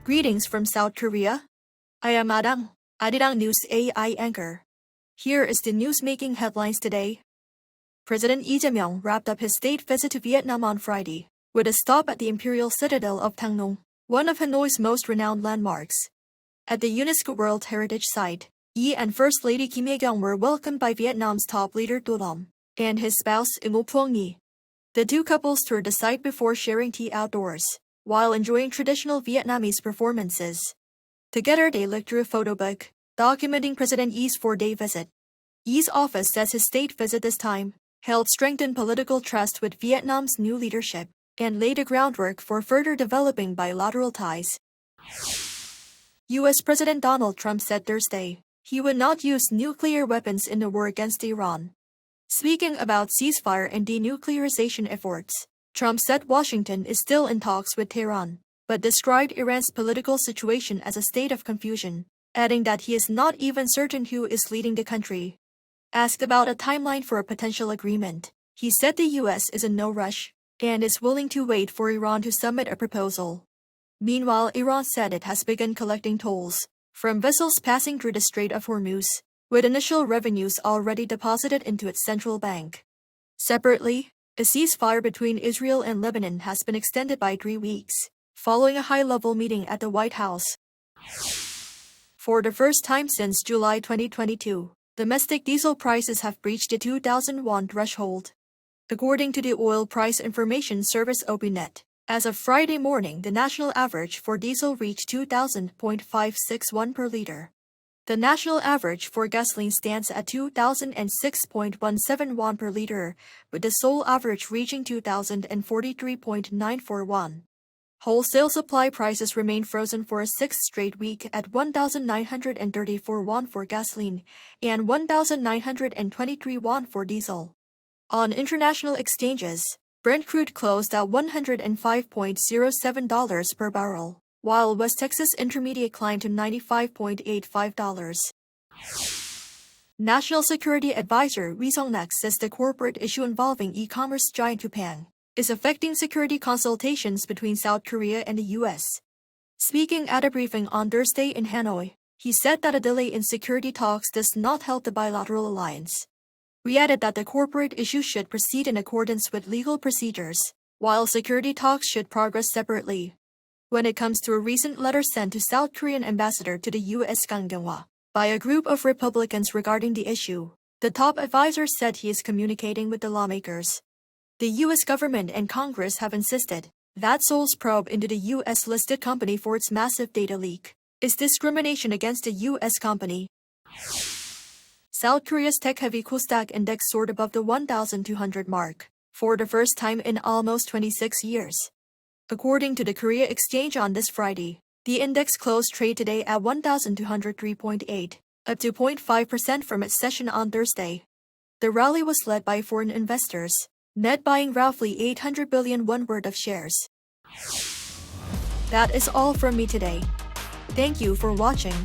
Greetings from South Korea. I am Adang, Arirang News AI anchor. Here is the news-making headlines today. President Lee Jae-myung wrapped up his state visit to Vietnam on Friday, with a stop at the Imperial Citadel of Thang Nung, one of Hanoi's most renowned landmarks. At the UNESCO World Heritage Site, Lee and First Lady Kim Hae-kyung were welcomed by Vietnam's top leader Do Lam and his spouse Ngo Phuong Nhi. The two couples toured the site before sharing tea outdoors, while enjoying traditional Vietnamese performances. Together they looked through a photo book, documenting President Lee's 4-day visit. Lee's office says his state visit this time helped strengthen political trust with Vietnam's new leadership and laid the groundwork for further developing bilateral ties. U.S. President Donald Trump said Thursday he would not use nuclear weapons in the war against Iran. Speaking about ceasefire and denuclearization efforts, Trump said Washington is still in talks with Tehran, but described Iran's political situation as a state of confusion, adding that he is not even certain who is leading the country. Asked about a timeline for a potential agreement, he said the U.S. is in no rush and is willing to wait for Iran to submit a proposal. Meanwhile, Iran said it has begun collecting tolls from vessels passing through the Strait of Hormuz, with initial revenues already deposited into its central bank. Separately, a ceasefire between Israel and Lebanon has been extended by 3 weeks, following a high-level meeting at the White House. For the first time since July 2022, domestic diesel prices have breached the 2,000 won threshold. According to the Oil Price Information Service OPNet, as of Friday morning, the national average for diesel reached 2,000.561 per liter. The national average for gasoline stands at 2,006.17 won per liter, with the Seoul average reaching 2,043.94 won. Wholesale supply prices remain frozen for a sixth straight week at 1,934 won for gasoline and 1,923 won for diesel. On international exchanges, Brent crude closed at $105.07 per barrel, while West Texas Intermediate climbed to $95.85. National Security Advisor Ri Song-nak says the corporate issue involving e-commerce giant Coupang is affecting security consultations between South Korea and the U.S. Speaking at a briefing on Thursday in Hanoi, he said that a delay in security talks does not help the bilateral alliance. We added that the corporate issue should proceed in accordance with legal procedures, while security talks should progress separately. When it comes to a recent letter sent to South Korean ambassador to the U.S. Kang Kyung-hwa by a group of Republicans regarding the issue, the top advisor said he is communicating with the lawmakers. The U.S. government and Congress have insisted that Seoul's probe into the U.S.-listed company for its massive data leak is discrimination against a U.S. company. South Korea's tech-heavy KOSDAQ index soared above the 1,200 mark for the first time in almost 26 years. According to the Korea Exchange on this Friday, the index closed trade today at 1,203.8, up 2.5% from its session on Thursday. The rally was led by foreign investors, net buying roughly 800 billion won worth of shares. That is all from me today. Thank you for watching.